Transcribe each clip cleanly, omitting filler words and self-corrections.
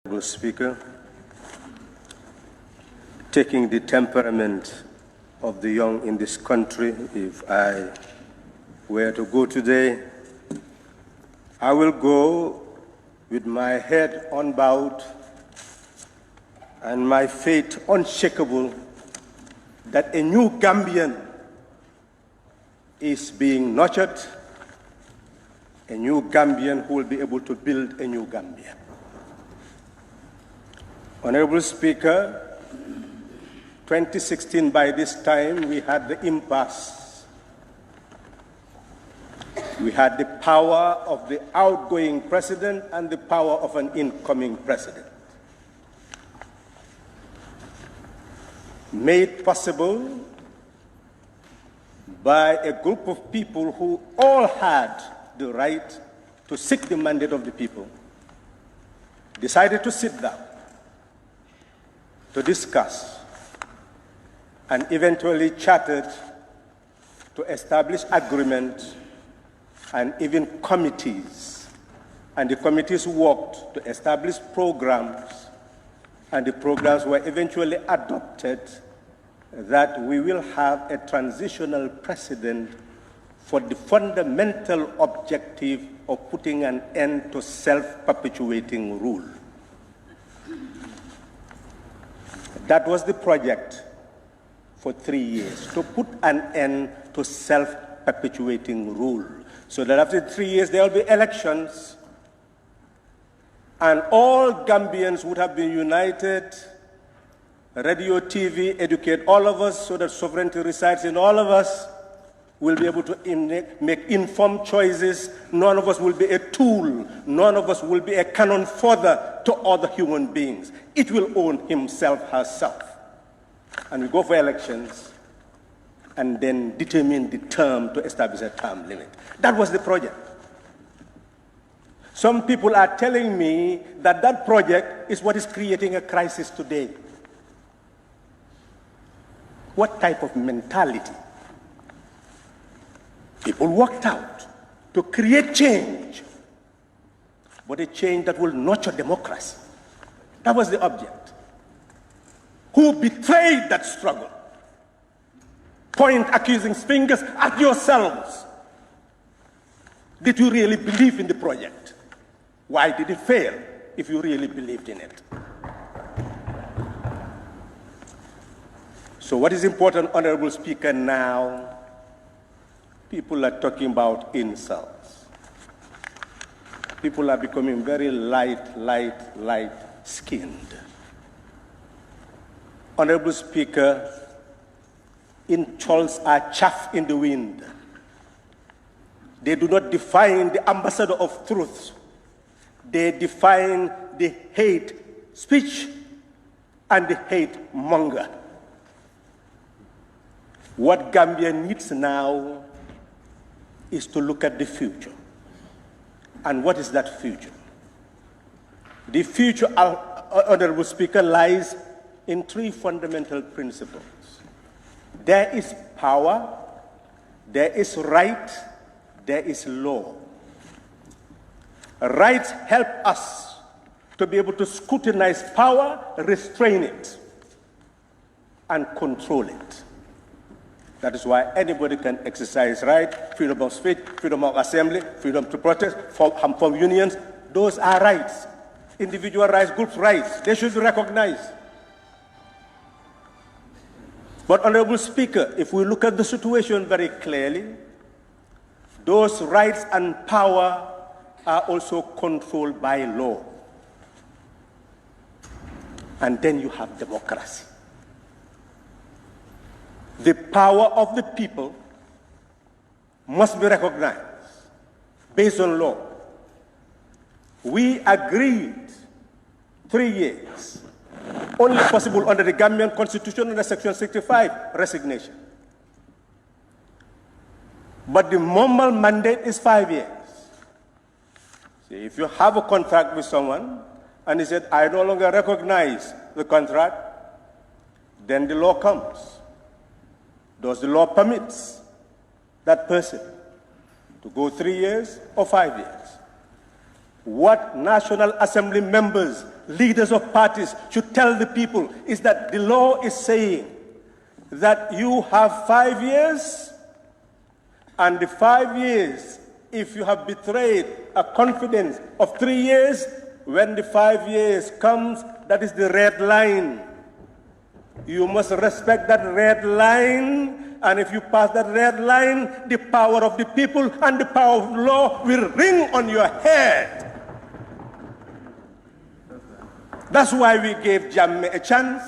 Honorable Speaker, taking the temperament of the young in this country, if I were to go today, I will go with my head unbowed and my faith unshakable that a new Gambian is being nurtured, a new Gambian who will be able to build a new Gambia. Honorable Speaker, 2016, by this time, we had the impasse. We had the power of the outgoing president and the power of an incoming president. Made possible by a group of people who all had the right to seek the mandate of the people, decided to sit down, to discuss, and eventually chatted to establish agreement and even committees. And the committees worked to establish programs, and the programs were eventually adopted that we will have a transitional president for the fundamental objective of putting an end to self-perpetuating rule. That was the project for 3 years, to put an end to self-perpetuating rule, so that after 3 years there will be elections and all Gambians would have been united, radio, TV, educate all of us so that sovereignty resides in all of us. We'll be able to make informed choices. None of us will be a tool. None of us will be a cannon fodder to other human beings. It will own himself, herself. And we go for elections and then determine the term to establish a term limit. That was the project. Some people are telling me that that project is what is creating a crisis today. What type of mentality? People worked out to create change, but a change that will nurture democracy. That was the object. Who betrayed that struggle? Point accusing fingers at yourselves. Did you really believe in the project? Why did it fail if you really believed in it? So what is important, Honorable Speaker, now? People are talking about insults. People are becoming very light-skinned. Honorable Speaker, insults are chaff in the wind. They do not define the ambassador of truth. They define the hate speech and the hate monger. What Gambia needs now is to look at the future. And what is that future? The future, Honorable Speaker, lies in three fundamental principles. There is power, there is right, there is law. Rights help us to be able to scrutinize power, restrain it, and control it. That is why anybody can exercise right, freedom of speech, freedom of assembly, freedom to protest, form unions. Those are rights. Individual rights, group rights, they should be recognized. But, Honorable Speaker, if we look at the situation very clearly, those rights and power are also controlled by law. And then you have democracy. The power of the people must be recognized based on law. We agreed 3 years, only possible under the Gambian Constitution under Section 65, resignation. But the normal mandate is 5 years. See, if you have a contract with someone and he said, I no longer recognize the contract, then the law comes. Does the law permit that person to go 3 years or 5 years? What National Assembly members leaders of parties should tell the people is that the law is saying that you have 5 years, and the 5 years, if you have betrayed a confidence of 3 years, when the 5 years comes, that is the red line. You must respect that red line, and if you pass that red line, the power of the people and the power of law will ring on your head. That's why we gave Jammeh a chance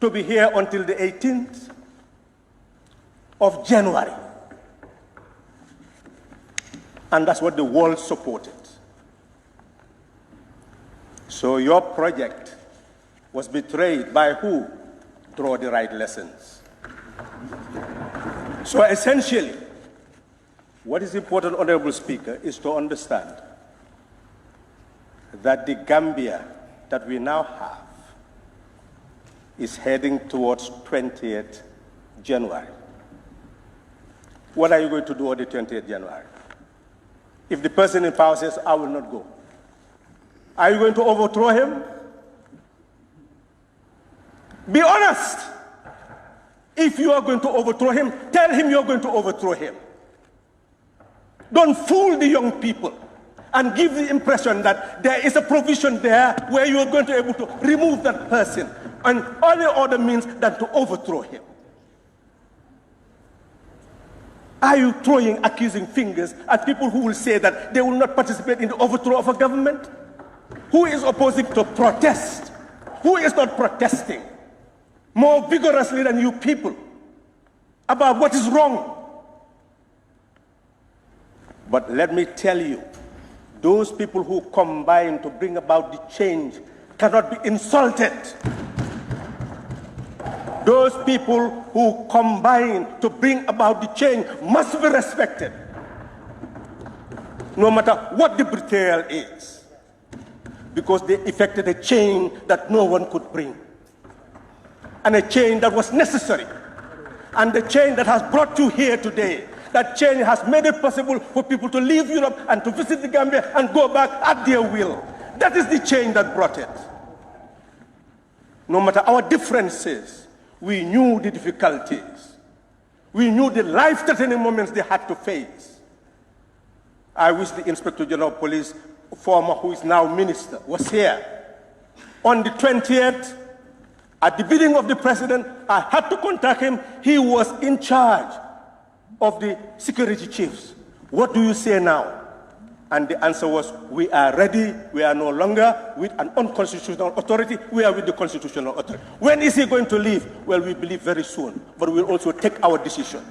to be here until the 18th of January. And that's what the world supported. So your project was betrayed by who? Draw the right lessons. So essentially, what is important, Honorable Speaker, is to understand that the Gambia that we now have is heading towards 20th January. What are you going to do on the 20th January? If the person in power says, I will not go, are you going to overthrow him? Be honest. If you are going to overthrow him, tell him you're going to overthrow him. Don't fool the young people and give the impression that there is a provision there where you are going to be able to remove that person and any other means than to overthrow him. Are you throwing accusing fingers at people who will say that they will not participate in the overthrow of a government? Who is opposing to protest? Who is not protesting more vigorously than you people about what is wrong? But let me tell you, those people who combine to bring about the change cannot be insulted. Those people who combine to bring about the change must be respected, no matter what the betrayal is, because they effected a change that no one could bring, and a change that was necessary, and the change that has brought you here today. That change has made it possible for people to leave Europe and to visit the Gambia and go back at their will. That is the change that brought it. No matter our differences, we knew the difficulties. We knew the life-threatening moments they had to face. I wish the Inspector General of Police, former, who is now minister, was here. On the 20th, at the bidding of the president, I had to contact him. He was in charge of the security chiefs. What do you say now? And the answer was, we are ready. We are no longer with an unconstitutional authority. We are with the constitutional authority. When is he going to leave? Well, we believe very soon, but we'll also take our decision.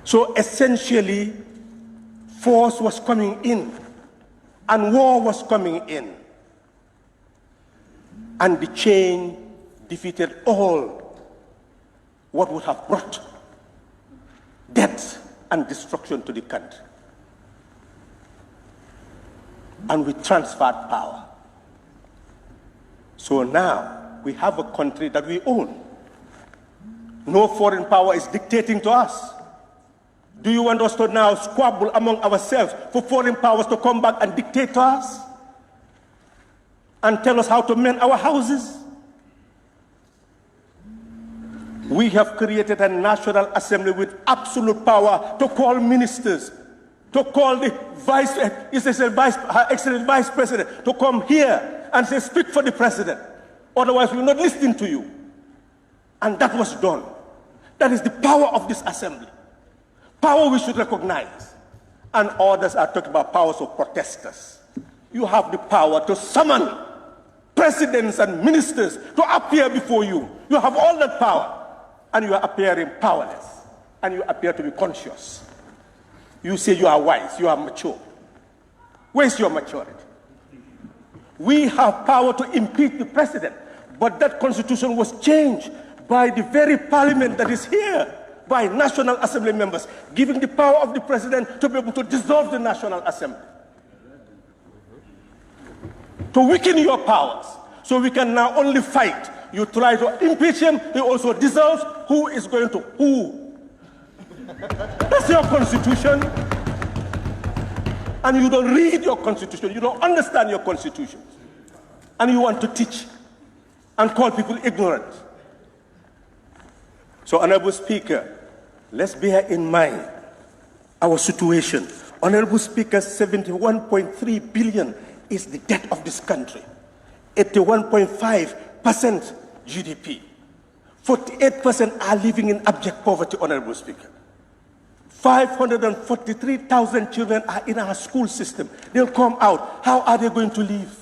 So essentially, force was coming in, and war was coming in, and the change defeated all what would have brought death and destruction to the country. And we transferred power. So now we have a country that we own. No foreign power is dictating to us. Do you want us to now squabble among ourselves for foreign powers to come back and dictate to us and tell us how to mend our houses? We have created a National Assembly with absolute power to call ministers, to call the excellent Vice President to come here and say, speak for the President. Otherwise, we will not listen to you. And that was done. That is the power of this Assembly. Power we should recognize. And others are talking about powers of protesters. You have the power to summon presidents and ministers to appear before you. You have all that power. And you are appearing powerless, and you appear to be conscious. You say you are wise, you are mature. Where's your maturity? We have power to impeach the president, but that constitution was changed by the very parliament that is here, by National Assembly members, giving the power of the president to be able to dissolve the National Assembly, to weaken your powers, so we can now only fight. You try to impeach him, he also dissolves. Who is going to who? That's your constitution. and you don't read your constitution, you don't understand your constitution, and you want to teach and call people ignorant. So, Honorable Speaker, let's bear in mind our situation. Honorable Speaker, 71.3 billion is the debt of this country. 81.5% GDP. 48% are living in abject poverty, Honorable Speaker. 543,000 children are in our school system. They'll come out. How are they going to live?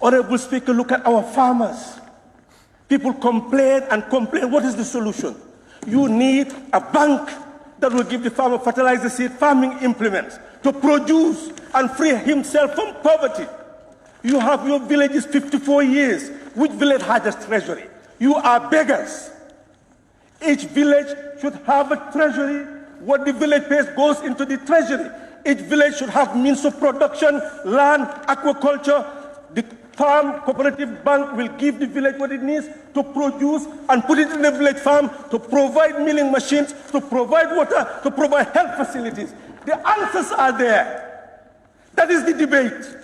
Honorable Speaker, look at our farmers. People complain and complain. What is the solution? You need a bank that will give the farmer fertilizer, seed, farming implements to produce and free himself from poverty. You have your villages 54 years. Which village has a treasury? You are beggars. Each village should have a treasury. What the village pays goes into the treasury. Each village should have means of production, land, aquaculture. The farm cooperative bank will give the village what it needs to produce and put it in the village farm to provide milling machines, to provide water, to provide health facilities. The answers are there. That is the debate.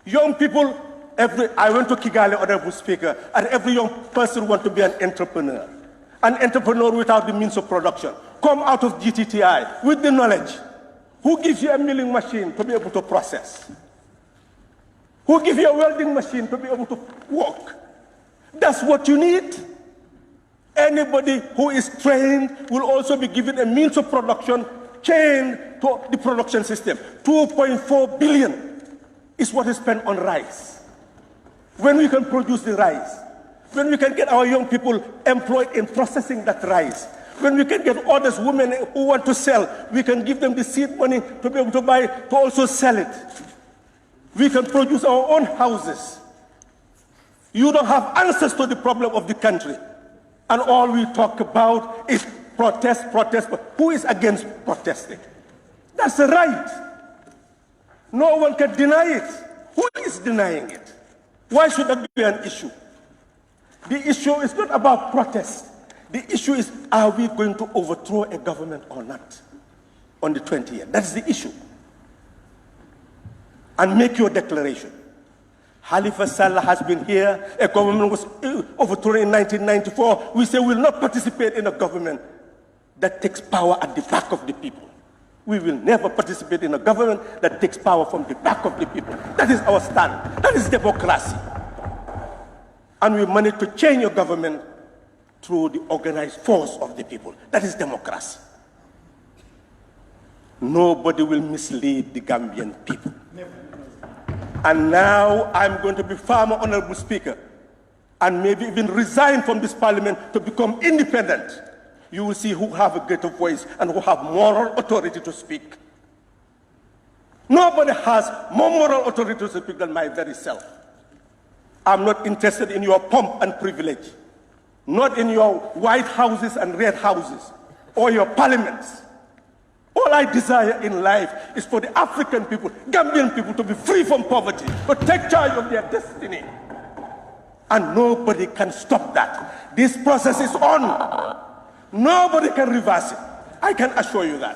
Young people, I went to Kigali, Honorable Speaker, and every young person wants to be an entrepreneur. An entrepreneur without the means of production. Come out of GTTI with the knowledge. Who gives you a milling machine to be able to process? Who gives you a welding machine to be able to work? That's what you need. Anybody who is trained will also be given a means of production chained to the production system. 2.4 billion is what is spent on rice. When we can produce the rice, when we can get our young people employed in processing that rice, when we can get others, women who want to sell, we can give them the seed money to be able to buy, to also sell it. We can produce our own houses. You don't have answers to the problem of the country. And all we talk about is protest, protest. But who is against protesting? That's the right. No one can deny it. Who is denying it? Why should that be an issue? The issue is not about protest. The issue is, are we going to overthrow a government or not on the 20th? That's the issue. And make your declaration. HON.HALIFA Sallah has been here. A government was overthrown in 1994. We say we will not participate in a government that takes power at the back of the people. We will never participate in a government that takes power from the back of the people. That is our stand. That is democracy. And we managed to change your government through the organized force of the people. That is democracy. Nobody will mislead the Gambian people. And now I'm going to be far more honorable Speaker, and maybe even resign from this parliament to become independent. You will see who have a greater voice and who have moral authority to speak. Nobody has more moral authority to speak than my very self. I'm not interested in your pomp and privilege, not in your white houses and red houses, or your parliaments. All I desire in life is for the African people, Gambian people, to be free from poverty, to take charge of their destiny. And nobody can stop that. This process is on. Nobody can reverse it. I can assure you that.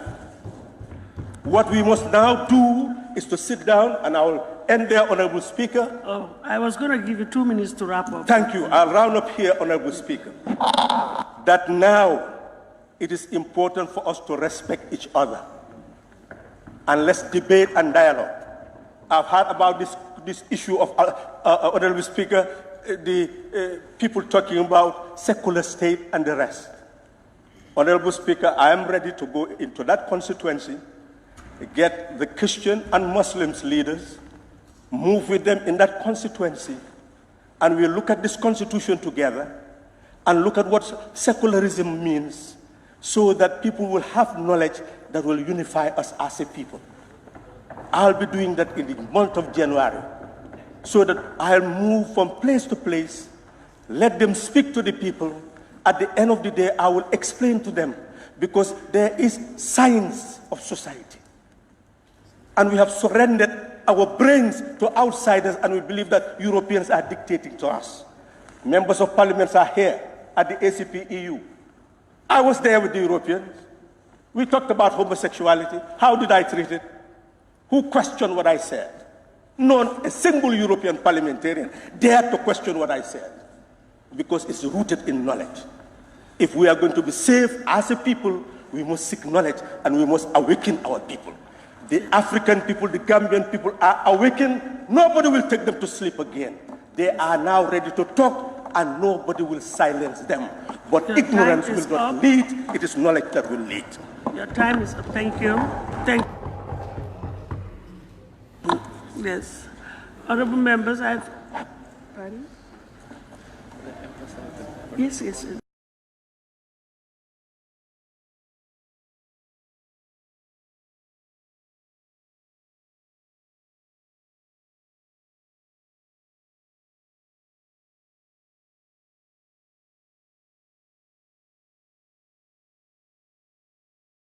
What we must now do is to sit down, and I will end there, Honorable Speaker. Oh, I was going to give you 2 minutes to wrap up. Thank you. I'll round up here, Honorable Speaker. That now it is important for us to respect each other. And let's debate and dialogue. I've heard about this issue of, Honorable Speaker, the people talking about secular state and the rest. Honorable Speaker, I am ready to go into that constituency, get the Christian and Muslims leaders, move with them in that constituency, and we'll look at this constitution together and look at what secularism means, so that people will have knowledge that will unify us as a people. I'll be doing that in the month of January, so that I'll move from place to place, let them speak to the people. At the end of the day, I will explain to them, because there is science of society. And we have surrendered our brains to outsiders, and we believe that Europeans are dictating to us. Members of parliament are here at the ACP EU. I was there with the Europeans. We talked about homosexuality. How did I treat it? Who questioned what I said? Not a single European parliamentarian dared to question what I said, because it's rooted in knowledge. If we are going to be safe as a people, we must seek knowledge and we must awaken our people. The African people, the Gambian people are awakened. Nobody will take them to sleep again. They are now ready to talk and nobody will silence them. But Your ignorance time is will not up. lead. It is knowledge that will lead. Your time is up. Thank you. Thank Yes. Honorable members, Pardon? Yes.